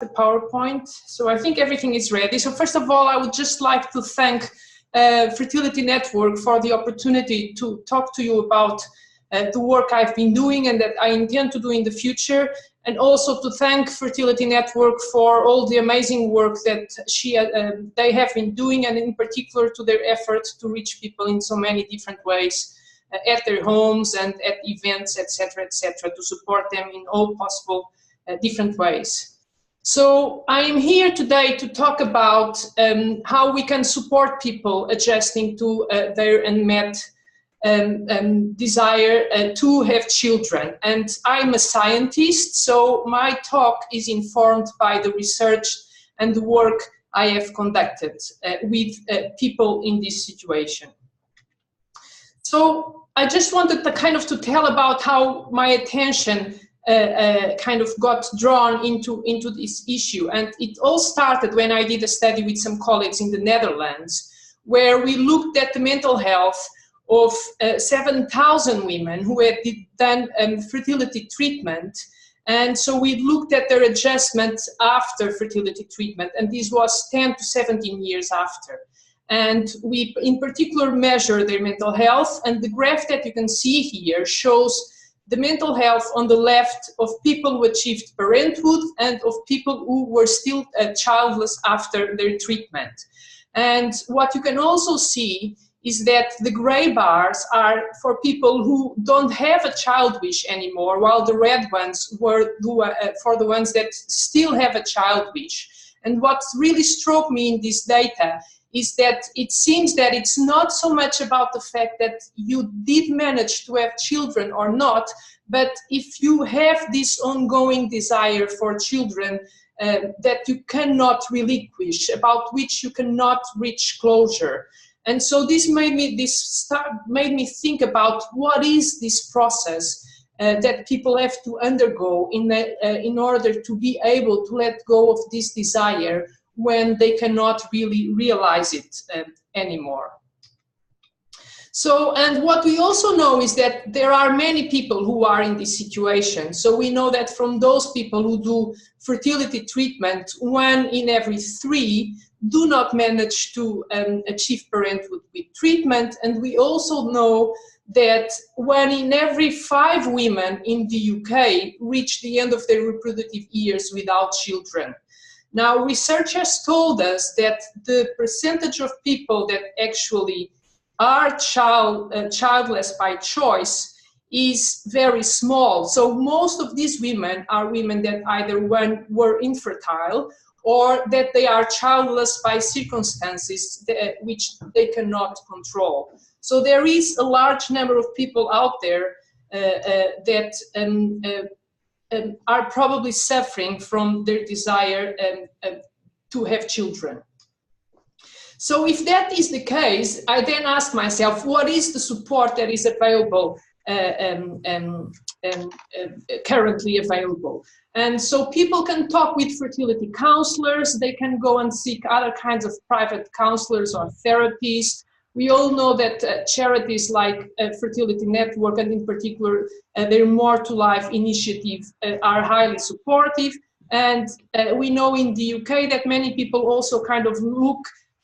the PowerPoint. So I think everything is ready. So first of all, I would just like to thank Fertility Network for the opportunity to talk to you about the work I've been doing and that I intend to do in the future, and also to thank Fertility Network for all the amazing work that they have been doing, and in particular to their efforts to reach people in so many different ways at their homes and at events, etc., to support them in all possible different ways. So I am here today to talk about how we can support people adjusting to their unmet desire to have children. And I'm a scientist, so my talk is informed by the research and the work I have conducted with people in this situation. So I just wanted to tell about how my attention kind of got drawn into this issue. And it all started when I did a study with some colleagues in the Netherlands, where we looked at the mental health of 7,000 women who had done fertility treatment. And so we looked at their adjustment after fertility treatment, and this was 10 to 17 years after. And we in particular measure their mental health, and the graph that you can see here shows the mental health on the left of people who achieved parenthood and of people who were still childless after their treatment. And what you can also see is that the gray bars are for people who don't have a child wish anymore, while the red ones were for the ones that still have a child wish. And what really struck me in this data is that it seems that it's not so much about the fact that you did manage to have children or not, but if you have this ongoing desire for children that you cannot relinquish, about which you cannot reach closure. And so this made me think about what is this process that people have to undergo in order to be able to let go of this desire when they cannot really realize it anymore. So, and what we also know is that there are many people who are in this situation. So we know that from those people who do fertility treatment, 1 in every 3 do not manage to achieve parenthood with treatment. And we also know that 1 in every 5 women in the UK reach the end of their reproductive years without children. Now, researchers told us that the percentage of people that actually are childless by choice is very small. So most of these women are women that either were infertile or that they are childless by circumstances which they cannot control. So there is a large number of people out there that are probably suffering from their desire to have children. So if that is the case, I then ask myself, what is the support that is available, currently available? And so people can talk with fertility counselors, they can go and seek other kinds of private counselors or therapists. We all know that charities like Fertility Network, and in particular their More to Life initiative, are highly supportive. And we know in the UK that many people also kind of look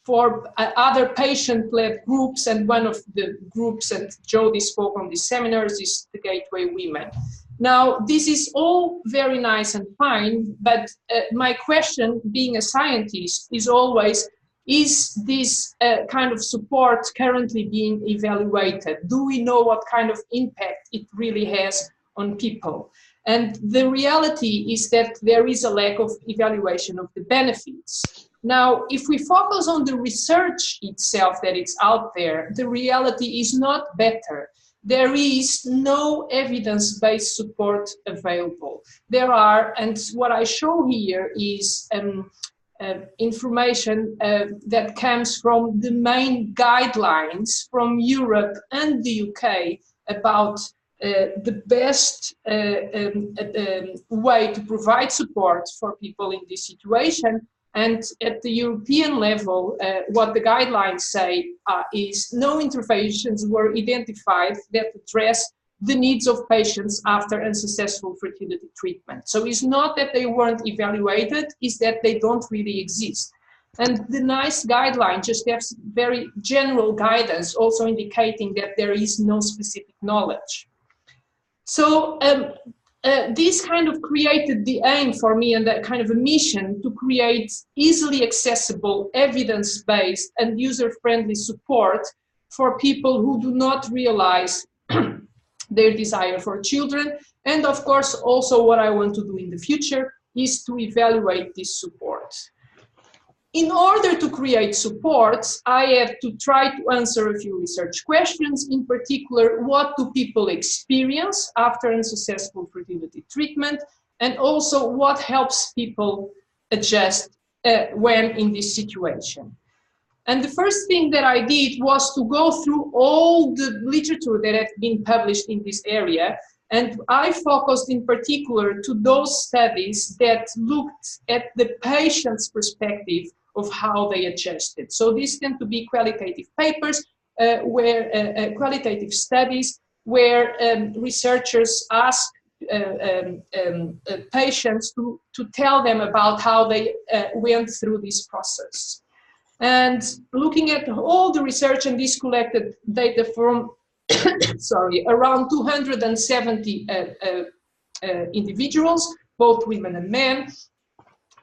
for other patient-led groups, and one of the groups, and Jody spoke on these seminars, is the Gateway Women. Now, this is all very nice and fine, but my question, being a scientist, is always, is this kind of support currently being evaluated? Do we know what kind of impact it really has on people? And the reality is that there is a lack of evaluation of the benefits. Now, if we focus on the research itself that is out there, the reality is not better. There is no evidence-based support available. There are, and what I show here is information that comes from the main guidelines from Europe and the UK about the best way to provide support for people in this situation. And at the European level, what the guidelines say is no interventions were identified that address the needs of patients after unsuccessful fertility treatment. So it's not that they weren't evaluated, it's that they don't really exist. And the NICE guideline just has very general guidance, also indicating that there is no specific knowledge. So this kind of created the aim for me and that kind of a mission to create easily accessible, evidence-based and user-friendly support for people who do not realize their desire for children. And of course, also what I want to do in the future is to evaluate this support. In order to create supports, I have to try to answer a few research questions. In particular, what do people experience after unsuccessful fertility treatment? And also, what helps people adjust when in this situation? And the first thing that I did was to go through all the literature that had been published in this area. And I focused in particular to those studies that looked at the patient's perspective of how they adjusted. So these tend to be qualitative papers, qualitative studies where researchers ask patients to tell them about how they went through this process. And looking at all the research, and this collected data from around 270 individuals, both women and men,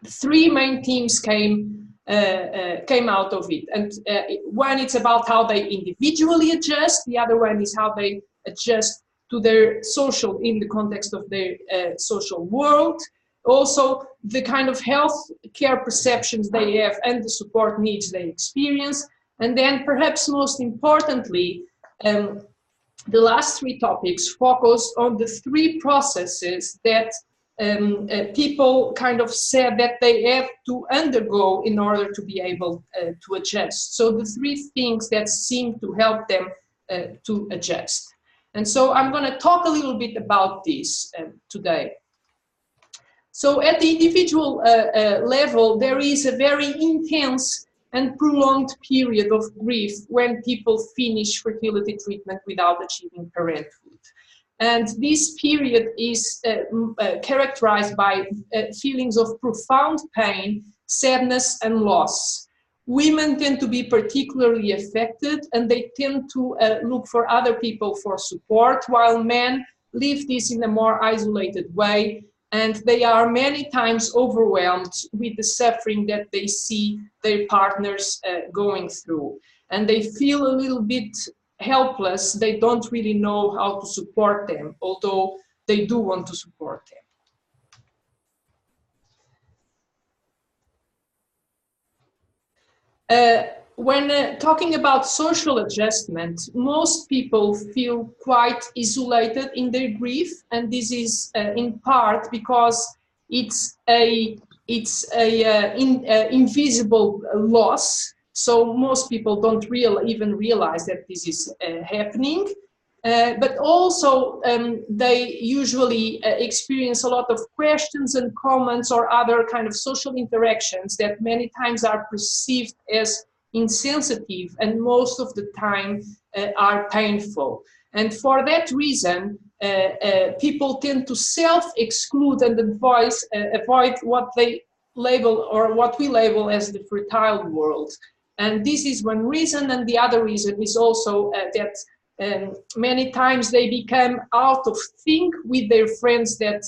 3 main themes came out of it. And one, it's about how they individually adjust. The other one is how they adjust to their social, in the context of their social world. Also, the kind of health care perceptions they have and the support needs they experience. And then perhaps most importantly, the last 3 topics focus on the 3 processes that people kind of said that they have to undergo in order to be able to adjust. So the 3 things that seem to help them to adjust. And so I'm going to talk a little bit about this today. So at the individual level, there is a very intense and prolonged period of grief when people finish fertility treatment without achieving parenthood. And this period is characterized by feelings of profound pain, sadness, and loss. Women tend to be particularly affected, and they tend to look for other people for support, while men live this in a more isolated way, and they are many times overwhelmed with the suffering that they see their partners going through. And they feel a little bit helpless. They don't really know how to support them, although they do want to support them. When talking about social adjustment, most people feel quite isolated in their grief, and this is in part because it's a invisible loss. So most people don't even realize that this is happening. But also they usually experience a lot of questions and comments or other kind of social interactions that many times are perceived as insensitive and most of the time are painful. And for that reason, people tend to self-exclude and avoid what they label or what we label as the fertile world. And this is one reason, and the other reason is also that many times they become out of sync with their friends that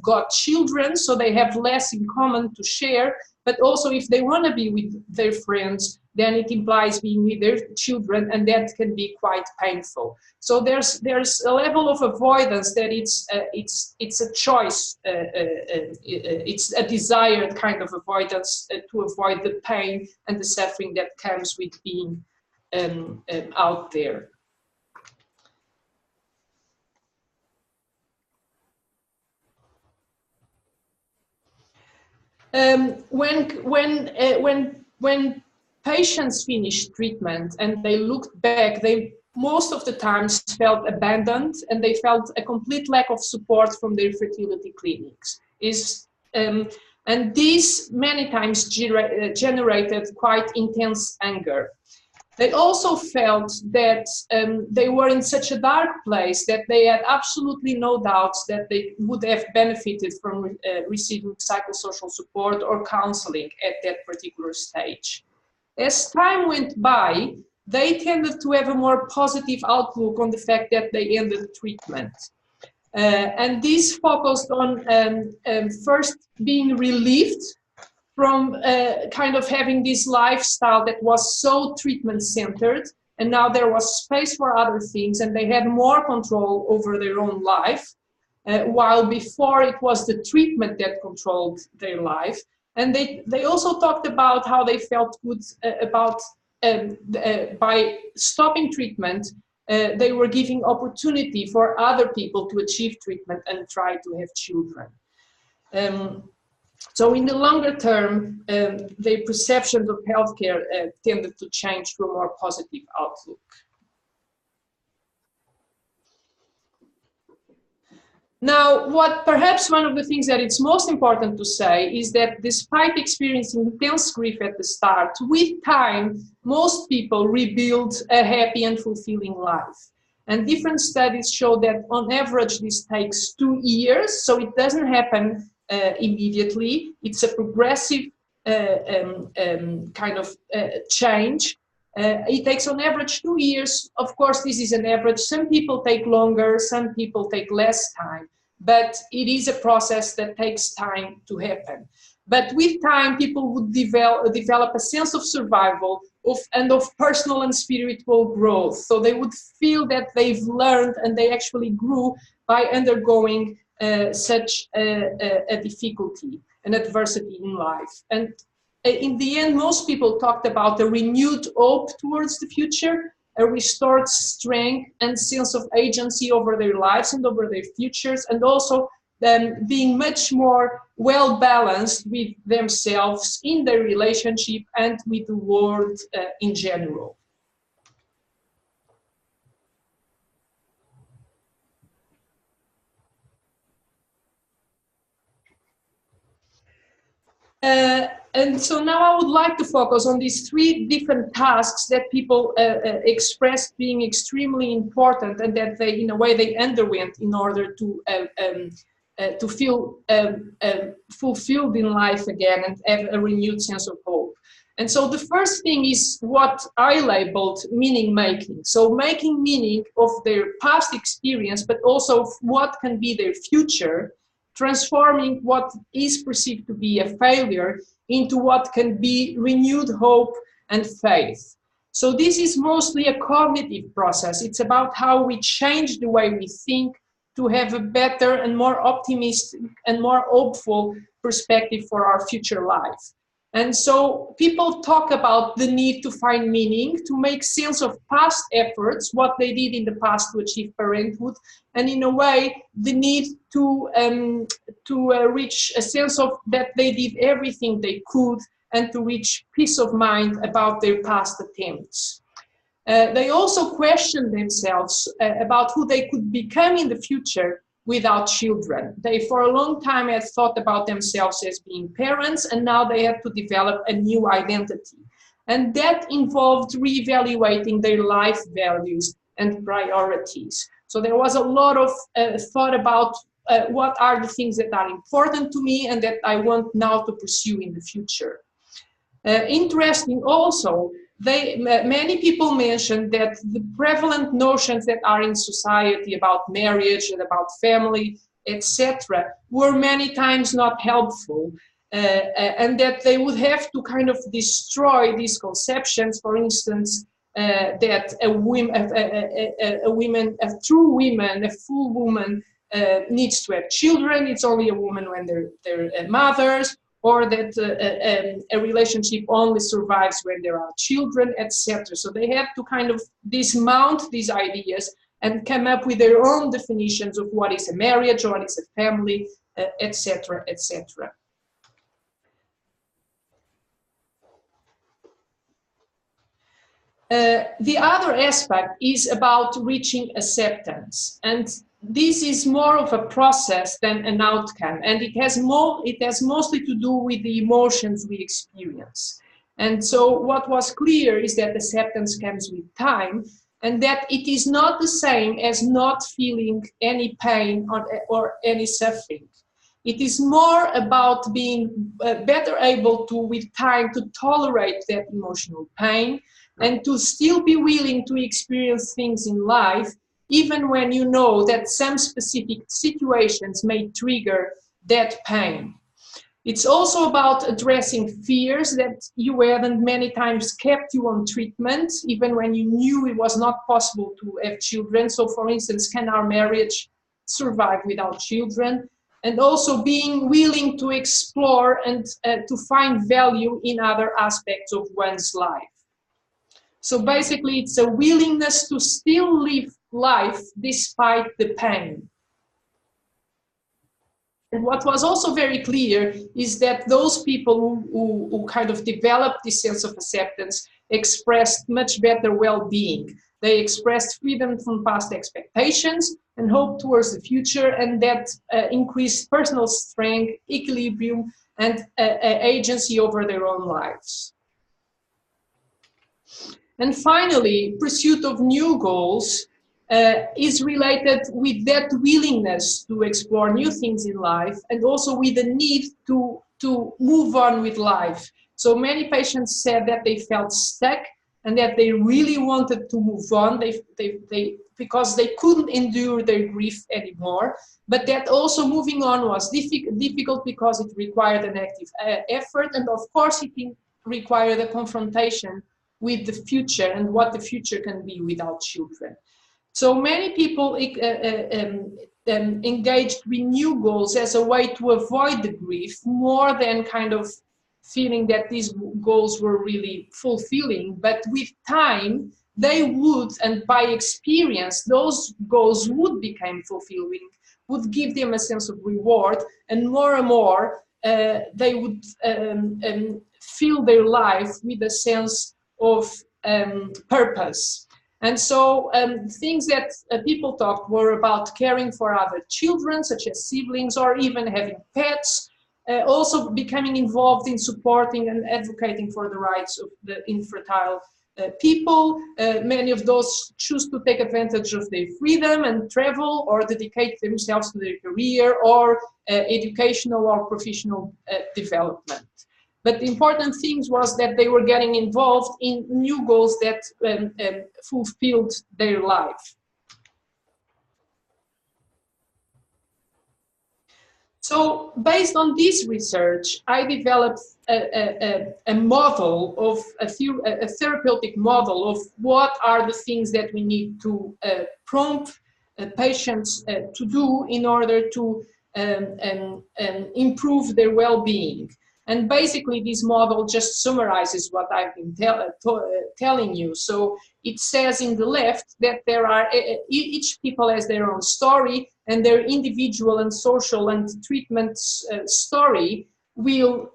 got children, so they have less in common to share. But also if they want to be with their friends, then it implies being with their children, and that can be quite painful. So there's a level of avoidance that it's a choice, it's a desired kind of avoidance to avoid the pain and the suffering that comes with being out there. When patients finish treatment and they looked back, they most of the times felt abandoned, and they felt a complete lack of support from their fertility clinics. And this many times generated quite intense anger. They also felt that they were in such a dark place that they had absolutely no doubts that they would have benefited from receiving psychosocial support or counseling at that particular stage. As time went by, they tended to have a more positive outlook on the fact that they ended treatment. And this focused on first being relieved from kind of having this lifestyle that was so treatment-centered, and now there was space for other things, and they had more control over their own life, while before it was the treatment that controlled their life. And they also talked about how they felt good about by stopping treatment, they were giving opportunity for other people to achieve treatment and try to have children. So in the longer term, their perceptions of healthcare tended to change to a more positive outlook. Now, what perhaps one of the things that it's most important to say is that despite experiencing intense grief at the start, with time, most people rebuild a happy and fulfilling life. And different studies show that on average, this takes 2 years, so it doesn't happen immediately. It's a progressive kind of change. It takes on average 2 years. Of course, this is an average. Some people take longer, some people take less time, but it is a process that takes time to happen. But with time, people would develop a sense of survival and of personal and spiritual growth. So they would feel that they've learned and they actually grew by undergoing such a difficulty and adversity in life. And in the end, most people talked about a renewed hope towards the future, a restored strength and sense of agency over their lives and over their futures, and also them being much more well-balanced with themselves in their relationship and with the world in general. And so now I would like to focus on these 3 different tasks that people expressed being extremely important and that they, in a way, they underwent in order to feel fulfilled in life again and have a renewed sense of hope. And so the first thing is what I labeled meaning making. So making meaning of their past experience, but also what can be their future, transforming what is perceived to be a failure into what can be renewed hope and faith. So this is mostly a cognitive process. It's about how we change the way we think to have a better and more optimistic and more hopeful perspective for our future life. And so people talk about the need to find meaning, to make sense of past efforts, what they did in the past to achieve parenthood, and in a way, the need to reach a sense of that they did everything they could and to reach peace of mind about their past attempts. They also questioned themselves about who they could become in the future without children. They, for a long time, had thought about themselves as being parents, and now they have to develop a new identity. And that involved reevaluating their life values and priorities. So there was a lot of thought about what are the things that are important to me and that I want now to pursue in the future. Interesting also, many people mentioned that the prevalent notions that are in society about marriage and about family, etc., were many times not helpful, and that they would have to kind of destroy these conceptions. For instance, that a true woman, a full woman, needs to have children. It's only a woman when they're mothers, or that a relationship only survives when there are children, etc. So they have to kind of dismount these ideas and come up with their own definitions of what is a marriage, or what is a family, etc., etc. The other aspect is about reaching acceptance, and this is more of a process than an outcome, and it has mostly to do with the emotions we experience. And so what was clear is that acceptance comes with time, and that it is not the same as not feeling any pain or any suffering. It is more about being better able to, with time, to tolerate that emotional pain and to still be willing to experience things in life, even when you know that some specific situations may trigger that pain. It's also about addressing fears that you had and many times kept you on treatment, even when you knew it was not possible to have children. So, for instance, can our marriage survive without children? And also being willing to explore and to find value in other aspects of one's life. So basically, it's a willingness to still live life despite the pain. And what was also very clear is that those people who kind of developed this sense of acceptance expressed much better well-being. They expressed freedom from past expectations and hope towards the future, and that increased personal strength, equilibrium, and agency over their own lives. And finally, pursuit of new goals is related with that willingness to explore new things in life, and also with the need to move on with life. So many patients said that they felt stuck and that they really wanted to move on because they couldn't endure their grief anymore, but that also moving on was difficult because it required an active effort, and of course it required a confrontation with the future and what the future can be without children. So many people engaged with new goals as a way to avoid the grief, more than kind of feeling that these goals were really fulfilling. But with time, they would, and by experience, those goals would become fulfilling, would give them a sense of reward, and more they would fill their life with a sense of purpose. And so things that people talked were about caring for other children, such as siblings, or even having pets, also becoming involved in supporting and advocating for the rights of the infertile people. Many of those choose to take advantage of their freedom and travel, or dedicate themselves to their career or educational or professional development. But the important thing was that they were getting involved in new goals that fulfilled their life. So based on this research, I developed a model of a therapeutic model of what are the things that we need to prompt patients to do in order to improve their well-being. And basically, this model just summarizes what I've been telling you. So it says in the left that there are, each people has their own story, and their individual and social and treatment story will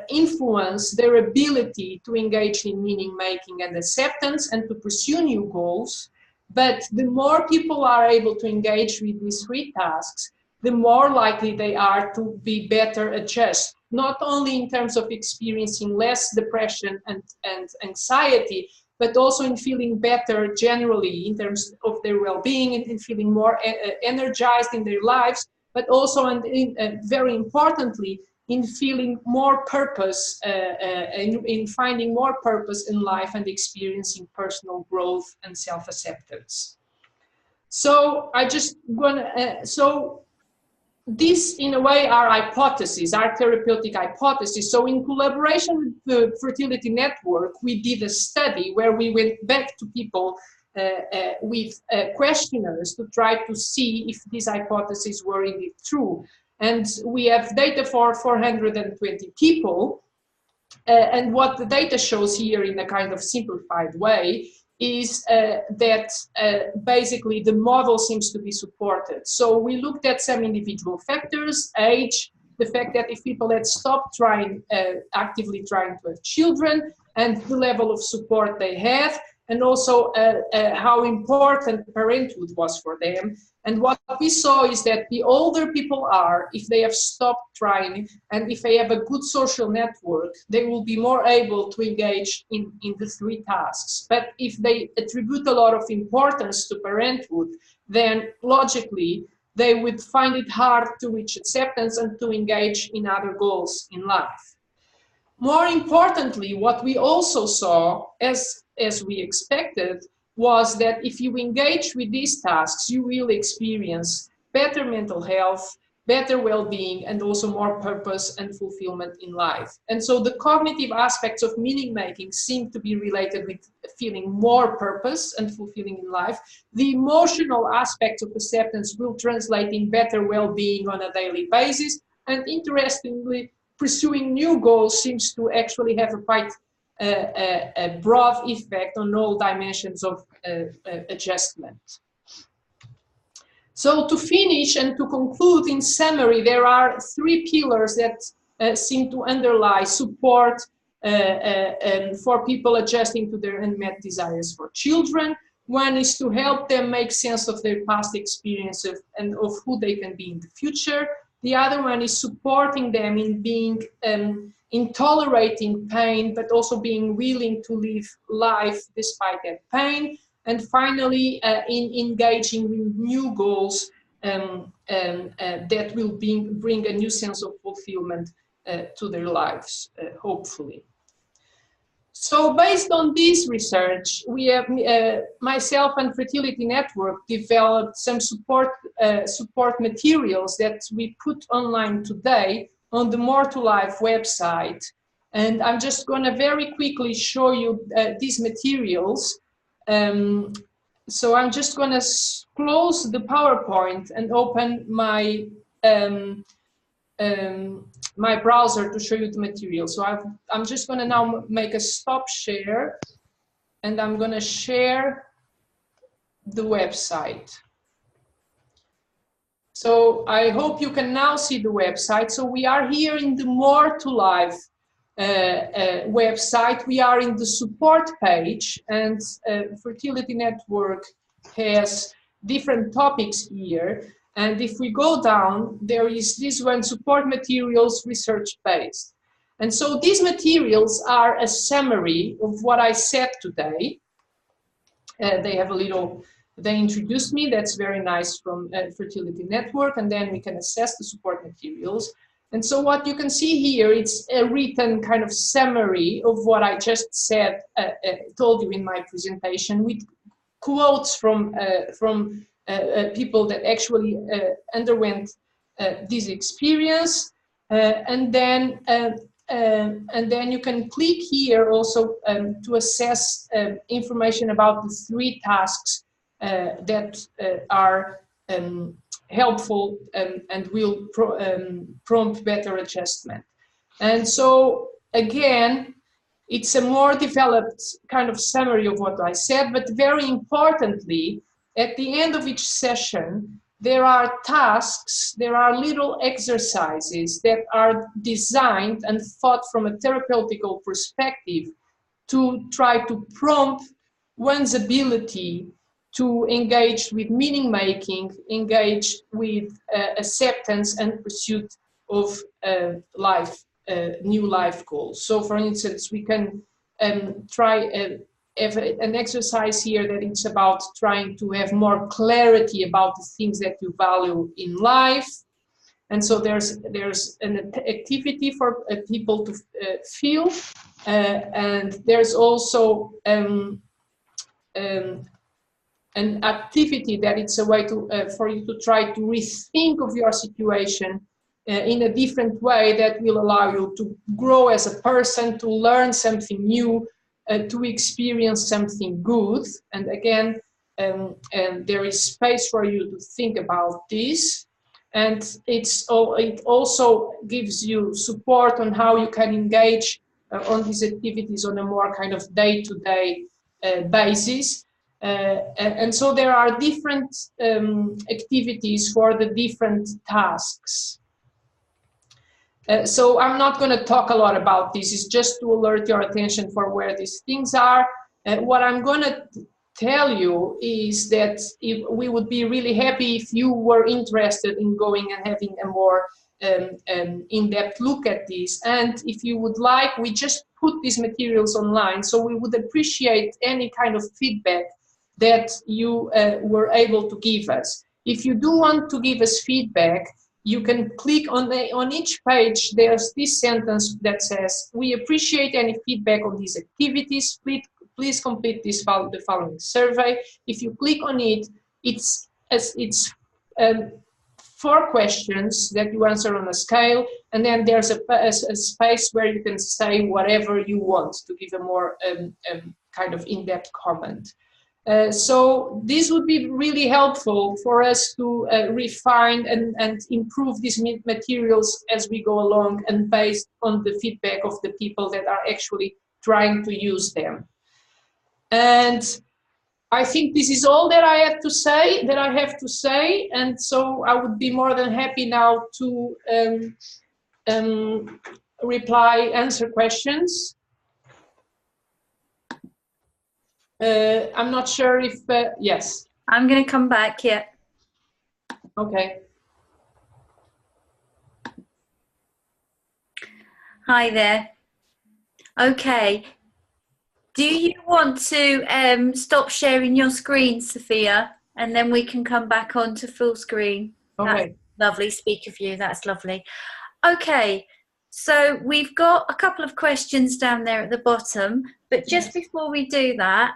influence their ability to engage in meaning making and acceptance and to pursue new goals. But the more people are able to engage with these three tasks, the more likely they are to be better adjust, not only in terms of experiencing less depression and anxiety, but also in feeling better generally in terms of their well-being and in feeling more energized in their lives, but also, very importantly, in feeling more purpose, in finding more purpose in life and experiencing personal growth and self-acceptance. So I just want to, these, in a way, are hypotheses, are therapeutic hypotheses. So in collaboration with the Fertility Network, we did a study where we went back to people with questionnaires to try to see if these hypotheses were indeed true. And we have data for 420 people. And what the data shows here in a kind of simplified way is that basically the model seems to be supported. So we looked at some individual factors: age, the fact that if people had stopped actively trying to have children, and the level of support they had, and also how important parenthood was for them. And what we saw is that the older people are, if they have stopped trying, and if they have a good social network, they will be more able to engage in the 3 tasks. But if they attribute a lot of importance to parenthood, then logically, they would find it hard to reach acceptance and to engage in other goals in life. More importantly, what we also saw, as we expected, was that if you engage with these tasks, you will experience better mental health, better well-being, and also more purpose and fulfillment in life. And so the cognitive aspects of meaning making seem to be related with feeling more purpose and fulfilling in life. The emotional aspects of acceptance will translate in better well-being on a daily basis. And interestingly, pursuing new goals seems to actually have a quite a broad effect on all dimensions of adjustment. So to finish and to conclude, in summary, there are 3 pillars that seem to underlie support for people adjusting to their unmet desires for children. One is to help them make sense of their past experiences and of who they can be in the future. The other one is supporting them in being, in tolerating pain, but also being willing to live life despite that pain. And finally, in engaging with new goals that will bring a new sense of fulfillment to their lives, hopefully. So based on this research, we have, myself and Fertility Network developed some support materials that we put online today on the More to Life website. And I'm just going to very quickly show you these materials. So I'm just going to close the PowerPoint and open my my browser to show you the material. So I'm just going to now make a stop share, and I'm going to share the website. So I hope you can now see the website. So we are here in the More to Life website. We are in the support page, and Fertility Network has different topics here. And if we go down, there is this one, support materials, research-based. And so these materials are a summary of what I said today. They have a little, they introduced me, that's very nice, from Fertility Network, and then we can assess the support materials. And so what you can see here, it's a written kind of summary of what I just said, told you in my presentation, with quotes from people that actually underwent this experience, and then you can click here also to assess information about the 3 tasks that are helpful and will prompt better adjustment. And so again, it's a more developed kind of summary of what I said, but very importantly, at the end of each session, there are tasks, there are little exercises that are designed and thought from a therapeutical perspective to try to prompt one's ability to engage with meaning making, engage with acceptance and pursuit of new life goals. So for instance, we can try have an exercise here that it's about trying to have more clarity about the things that you value in life. And so there's an activity for people to feel, and there's also an activity that it's a way to for you to try to rethink of your situation in a different way that will allow you to grow as a person, to learn something new, to experience something good. And again, there is space for you to think about this. And it also gives you support on how you can engage on these activities on a more kind of day-to-day basis. And so there are different activities for the different tasks. So I'm not going to talk a lot about this. It's just to alert your attention for where these things are. What I'm going to tell you is that we would be really happy if you were interested in going and having a more in-depth look at this. And if you would like, we just put these materials online, so we would appreciate any kind of feedback that you were able to give us. If you do want to give us feedback, you can click on each page. There's this sentence that says, "We appreciate any feedback on these activities. Please complete the following survey." If you click on it, it's 4 questions that you answer on a scale, and then there's a space where you can say whatever you want to give a more kind of in-depth comment. So this would be really helpful for us to refine and improve these materials as we go along, and based on the feedback of the people that are actually trying to use them. And I think this is all that I have to say, and so I would be more than happy now to answer questions. I'm not sure if, yes. I'm going to come back, yeah. Okay. Hi there. Okay. Do you want to stop sharing your screen, Sophia, and then we can come back on to full screen? Okay. That's lovely. Speaker view, that's lovely. Okay. So we've got a couple of questions down there at the bottom, but just before we do that,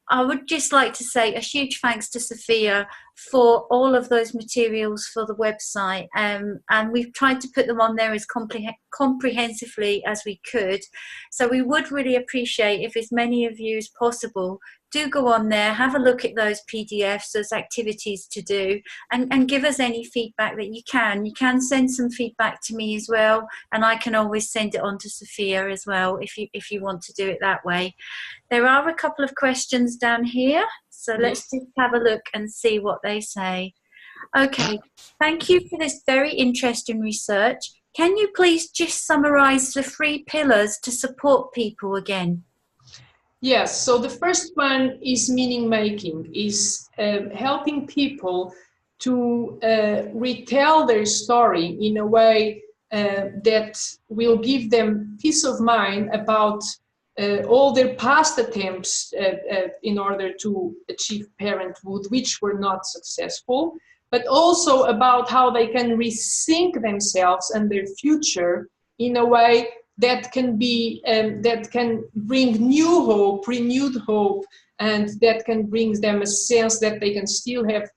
I would just like to say a huge thanks to Sophia for all of those materials for the website, and we've tried to put them on there as comprehensively as we could. So we would really appreciate if as many of you as possible do go on there, have a look at those PDFs, those activities to do, and give us any feedback that you can. You can send some feedback to me as well, and I can always send it on to Sophia as well if you want to do it that way. There are a couple of questions down here, so let's just have a look and see what they say. Okay, thank you for this very interesting research. Can you please just summarize the 3 pillars to support people again? Yes, so the first one is meaning making, is helping people to retell their story in a way that will give them peace of mind about all their past attempts in order to achieve parenthood, which were not successful, but also about how they can rethink themselves and their future in a way that can be that can bring new hope, renewed hope, and that can bring them a sense that they can still have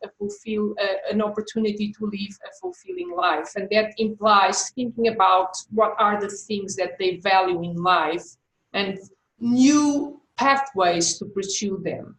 an opportunity to live a fulfilling life. And that implies thinking about what are the things that they value in life and new pathways to pursue them.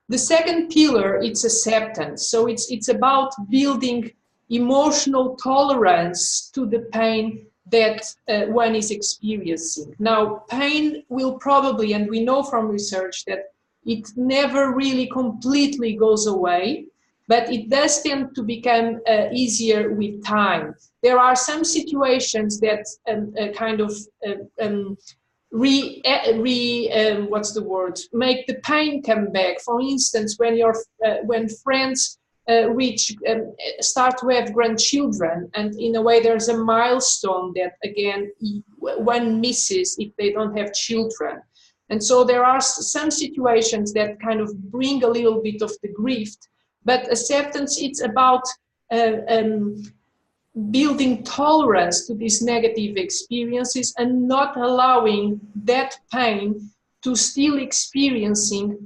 The second pillar, it's acceptance. So it's about building emotional tolerance to the pain that one is experiencing. Now, pain will probably, and we know from research that it never really completely goes away, but it does tend to become easier with time. There are some situations that make the pain come back. For instance, when friends start to have grandchildren, and in a way there's a milestone that again one misses if they don't have children. And so there are some situations that kind of bring a little bit of the grief, but acceptance, it's about building tolerance to these negative experiences and not allowing that pain to still experiencing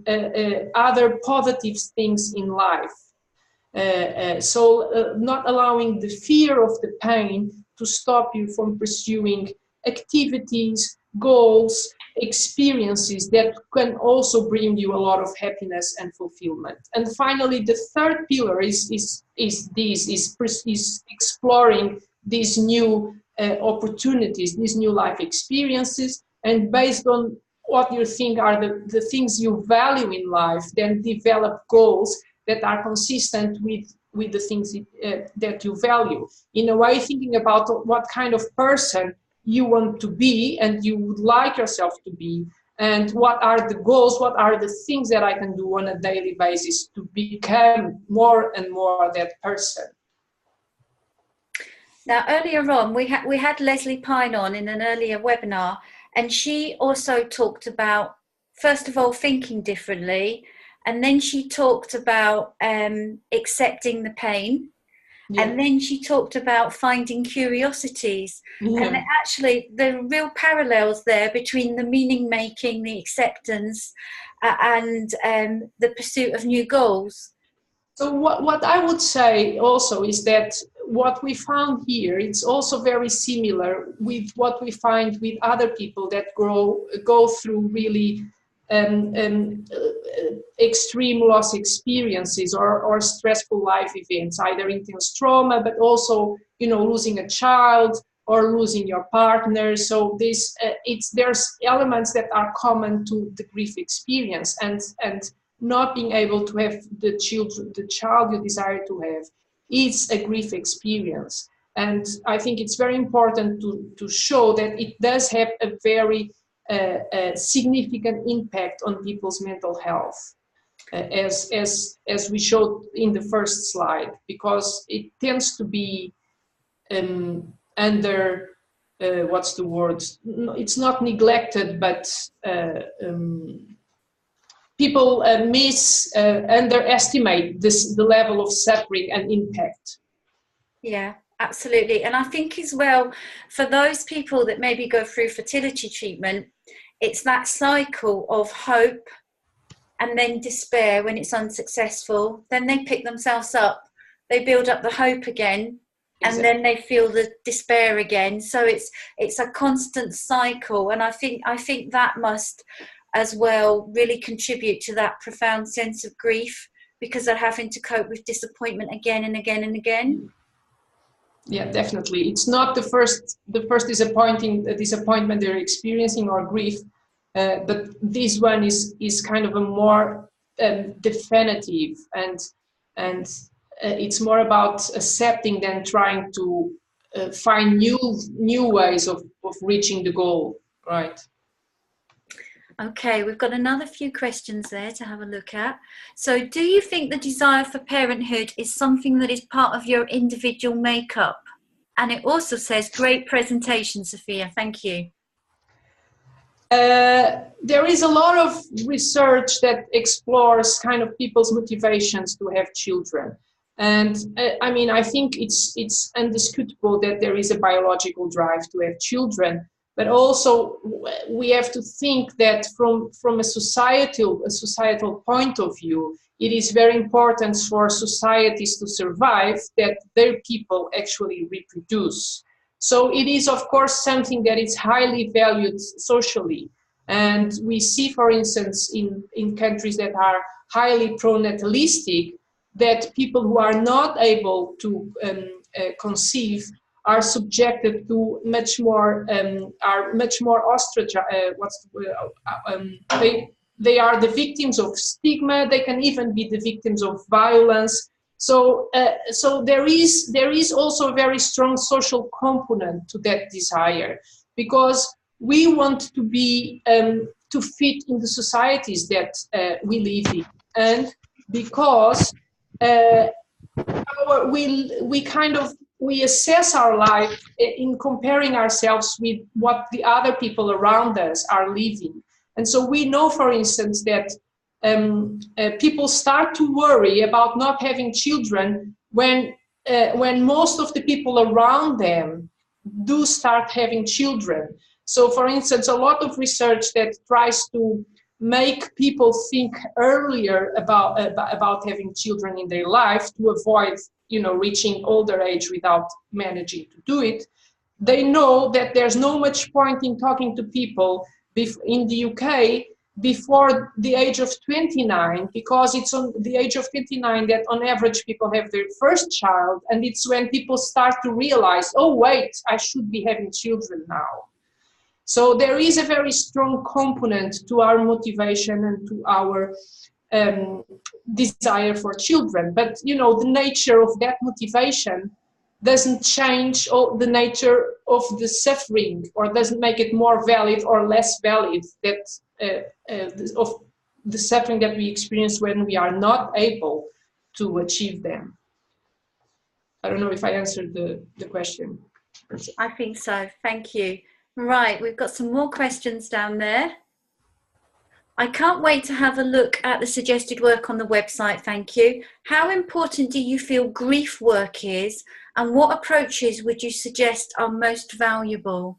other positive things in life. So not allowing the fear of the pain to stop you from pursuing activities, goals, experiences that can also bring you a lot of happiness and fulfillment. And finally, the third pillar is exploring these new opportunities, these new life experiences, and based on what you think are the things you value in life, then develop goals that are consistent with the things that you value. In a way, thinking about what kind of person you want to be and you would like yourself to be, and what are the goals, what are the things that I can do on a daily basis to become more and more that person. Now, earlier on, we had Leslie Pine on in an earlier webinar, and she also talked about, first of all, thinking differently, and then she talked about accepting the pain, and then she talked about finding curiosities. And actually, there are real parallels there between the meaning making, the acceptance, and the pursuit of new goals. So what I would say also is that what we found here, it's also very similar with what we find with other people that go through really extreme loss experiences or stressful life events, either intense trauma, but also, you know, losing a child or losing your partner. So this there's elements that are common to the grief experience, and not being able to have the child you desire to have is a grief experience. And I think it's very important to show that it does have a very significant impact on people's mental health, as we showed in the first slide, because it tends to be under, what's the word? It's not neglected, but people underestimate the level of suffering and impact. Yeah, absolutely. And I think as well, for those people that maybe go through fertility treatment, it's that cycle of hope and then despair when it's unsuccessful. Then they pick themselves up, they build up the hope again, and then they feel the despair again. So it's a constant cycle. And I think that must as well really contribute to that profound sense of grief, because they're having to cope with disappointment again and again and again. Yeah, definitely. It's not the first disappointment they're experiencing or grief, but this one is kind of a more definitive, and it's more about accepting than trying to find new ways of reaching the goal, right? Okay, we've got another few questions there to have a look at. So, do you think the desire for parenthood is something that is part of your individual makeup? And it also says, great presentation, Sofia. Thank you. There is a lot of research that explores kind of people's motivations to have children. And I mean, I think it's indisputable that there is a biological drive to have children. But also, we have to think that from a societal point of view, it is very important for societies to survive that their people actually reproduce. So it is, of course, something that is highly valued socially. And we see, for instance, in countries that are highly pronatalistic, that people who are not able to conceive are subjected to much more ostracized. They are the victims of stigma. They can even be the victims of violence. So there is also a very strong social component to that desire, because we want to be to fit in the societies that we live in, and because we assess our life in comparing ourselves with what the other people around us are living. And so we know, for instance, that people start to worry about not having children when most of the people around them do start having children. So, for instance, a lot of research that tries to make people think earlier about having children in their life to avoid, reaching older age without managing to do it. They know that there's no much point in talking to people in the UK before the age of 29, because it's on the age of 29 that on average people have their first child, and it's when people start to realize, oh wait, I should be having children now. So there is a very strong component to our motivation and to our desire for children. But, the nature of that motivation doesn't change the nature of the suffering, or doesn't make it more valid or less valid, that of the suffering that we experience when we are not able to achieve them. I don't know if I answered the question. I think so. Thank you. Right, we've got some more questions down there. I can't wait to have a look at the suggested work on the website, thank you. How important do you feel grief work is, and what approaches would you suggest are most valuable?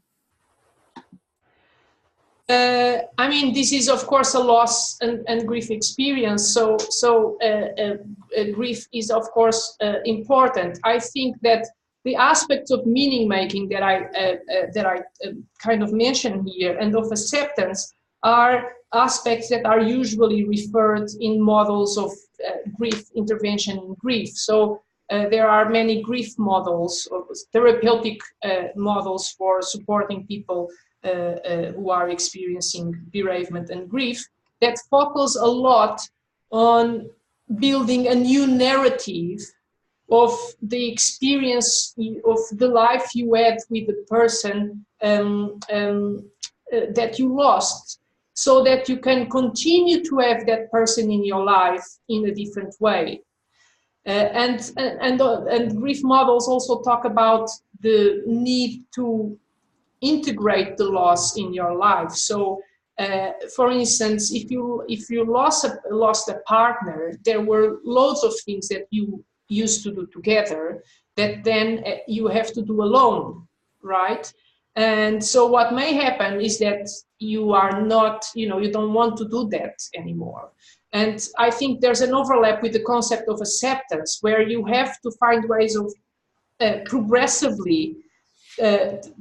I mean, this is of course a loss and grief experience, so grief is of course important. I think that the aspects of meaning making that I kind of mentioned here, and of acceptance, are aspects that are usually referred in models of grief intervention in grief. So there are many grief models, or therapeutic models for supporting people who are experiencing bereavement and grief, that focus a lot on building a new narrative of the experience of the life you had with the person that you lost, so that you can continue to have that person in your life in a different way. And grief models also talk about the need to integrate the loss in your life. So, for instance, if you lost a partner, there were loads of things that you used to do together that then you have to do alone, right? And so what may happen is that you are not, you don't want to do that anymore. And I think there's an overlap with the concept of acceptance, where you have to find ways of progressively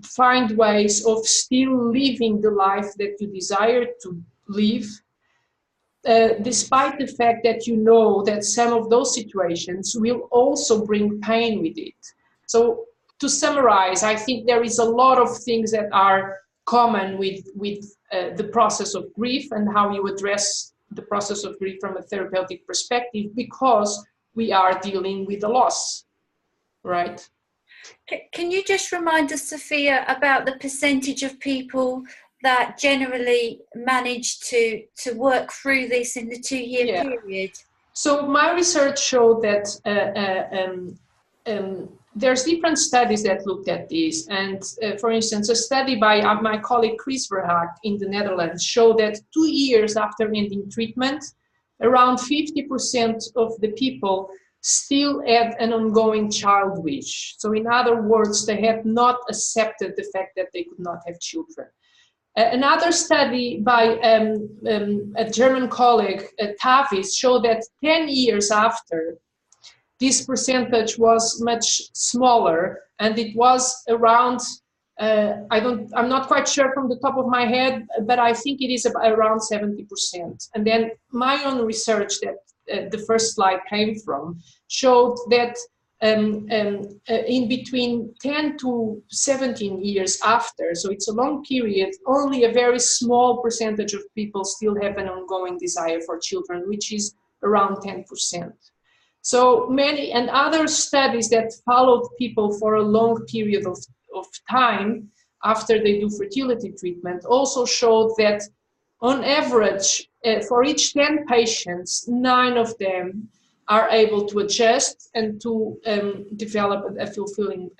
find ways of still living the life that you desire to live, despite the fact that you know that some of those situations will also bring pain with it. So to summarize, I think there is a lot of things that are common with the process of grief, and how you address the process of grief from a therapeutic perspective, because we are dealing with the loss, right? Can you just remind us, Sofia, about the percentage of people that generally manage to work through this in the 2-year period? So my research showed that there's different studies that looked at this. And for instance, a study by my colleague Chris Verhaak in the Netherlands showed that 2 years after ending treatment, around 50% of the people still had an ongoing child wish. So in other words, they had not accepted the fact that they could not have children. Another study by a German colleague, Tavis, showed that 10 years after, this percentage was much smaller, and it was around, I'm not quite sure from the top of my head, but I think it is around 70%. And then my own research that the first slide came from showed that in between 10 to 17 years after, so it's a long period, only a very small percentage of people still have an ongoing desire for children, which is around 10%. So many, and other studies that followed people for a long period of time after they do fertility treatment also showed that on average, for each 10 patients, 9 of them are able to adjust and to develop a fulfilling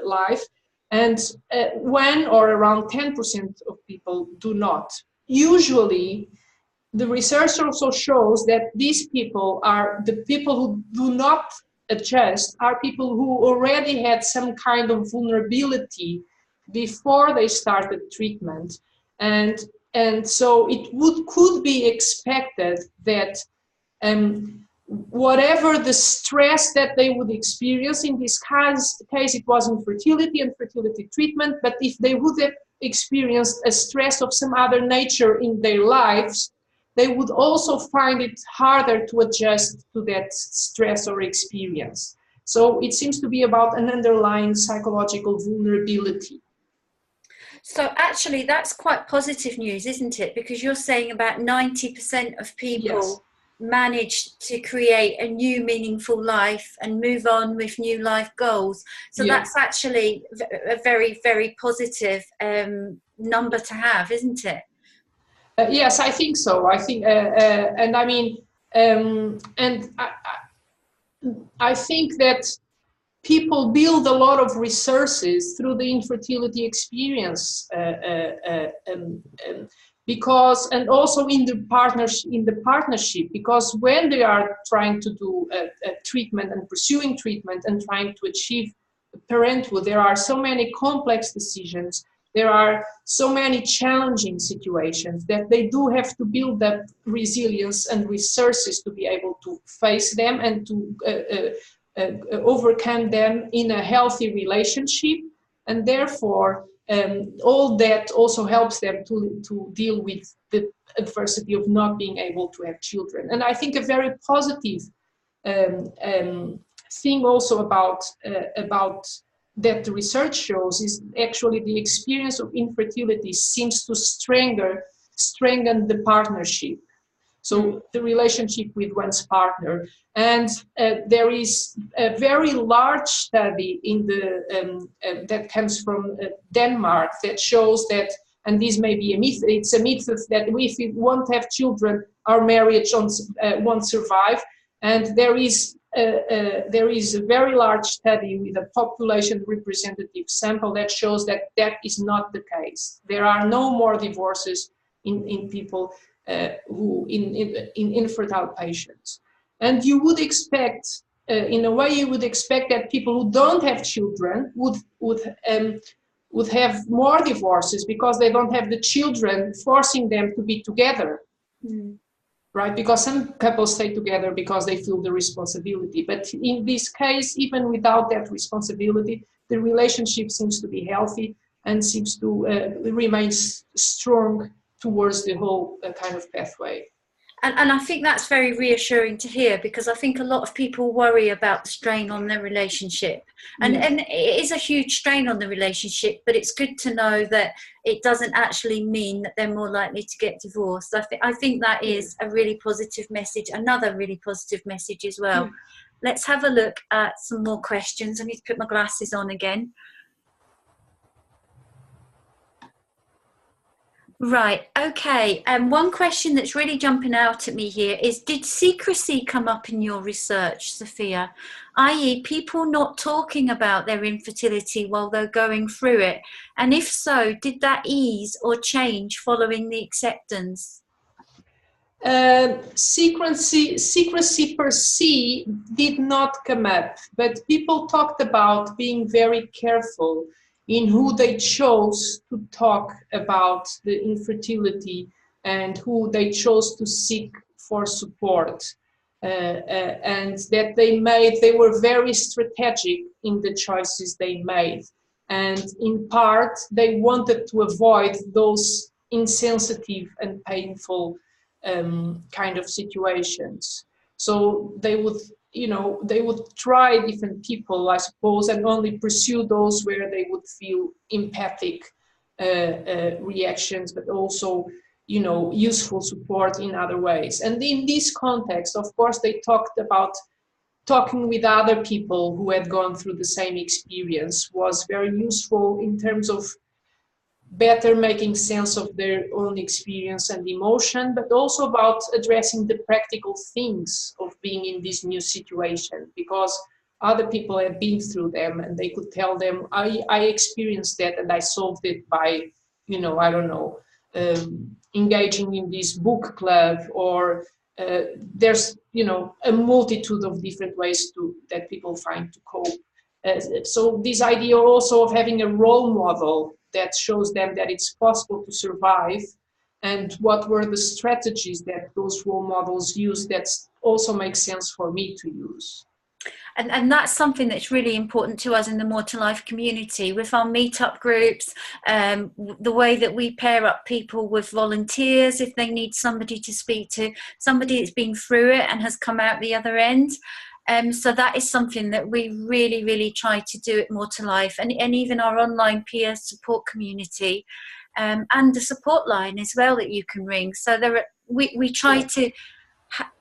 life. And 1 or around 10% of people do not. Usually, the research also shows that these people are the people who do not adjust, are people who already had some kind of vulnerability before they started treatment. And so it could be expected that whatever the stress that they would experience, in this case it wasn't fertility and fertility treatment, but if they would have experienced a stress of some other nature in their lives, they would also find it harder to adjust to that stress or experience. So it seems to be about an underlying psychological vulnerability. So actually that's quite positive news, isn't it? Because you're saying about 90% of people manage to create a new meaningful life and move on with new life goals. So Yeah. that's actually a very, very positive number to have, isn't it? Yes, I think so. I think, and I mean, and I think that people build a lot of resources through the infertility experience, because, and also in the partnership, because when they are trying to do a treatment and pursuing treatment and trying to achieve parenthood, there are so many complex decisions. There are so many challenging situations that they do have to build up resilience and resources to be able to face them and to overcome them in a healthy relationship. And therefore, all that also helps them to deal with the adversity of not being able to have children. And I think a very positive thing also about that the research shows is actually the experience of infertility seems to strengthen the partnership. So the relationship with one's partner. And there is a very large study in the that comes from Denmark that shows that, and this may be a myth, it's a myth that if we won't have children, our marriage won't survive. And there is a very large study with a population representative sample that shows that that is not the case. There are no more divorces in people who in infertile patients. And you would expect, in a way, you would expect that people who don't have children would have more divorces because they don't have the children forcing them to be together. Mm. Right? Because some couples stay together because they feel the responsibility. But in this case, even without that responsibility, the relationship seems to be healthy and seems to remain strong towards the whole kind of pathway. And I think that's very reassuring to hear, because I think a lot of people worry about the strain on their relationship. And it is a huge strain on the relationship, but it's good to know that it doesn't actually mean that they're more likely to get divorced. I think that is a really positive message, another really positive message as well. Let's have a look at some more questions. I need to put my glasses on again. Right, okay. One question that's really jumping out at me here is, did secrecy come up in your research, Sofia? i.e. people not talking about their infertility while they're going through it? And if so, did that ease or change following the acceptance? Secrecy per se did not come up, but people talked about being very careful in who they chose to talk about the infertility and who they chose to seek for support. And that they were very strategic in the choices they made. And in part, they wanted to avoid those insensitive and painful kind of situations. So they would, they would try different people, I suppose, and only pursue those where they would feel empathic reactions, but also, useful support in other ways. And in this context, of course, they talked about talking with other people who had gone through the same experience was very useful in terms of better making sense of their own experience and emotion, but also about addressing the practical things of being in this new situation, because other people had been through them and they could tell them, I experienced that and I solved it by, I don't know, engaging in this book club, or there's, a multitude of different ways that people find to cope. So this idea also of having a role model that shows them that it's possible to survive, and what were the strategies that those role models use that also makes sense for me to use. And that's something that's really important to us in the More to Life community, with our meetup groups, the way that we pair up people with volunteers if they need somebody to speak to, somebody that's been through it and has come out the other end. So that is something that we really, really try to do at More to Life, and even our online peer support community, and the support line as well that you can ring. So we try to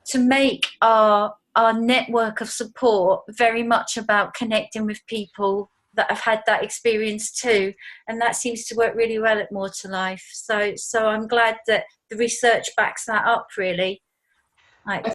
to make our network of support very much about connecting with people that have had that experience too, and that seems to work really well at More to Life. So I'm glad that the research backs that up, really.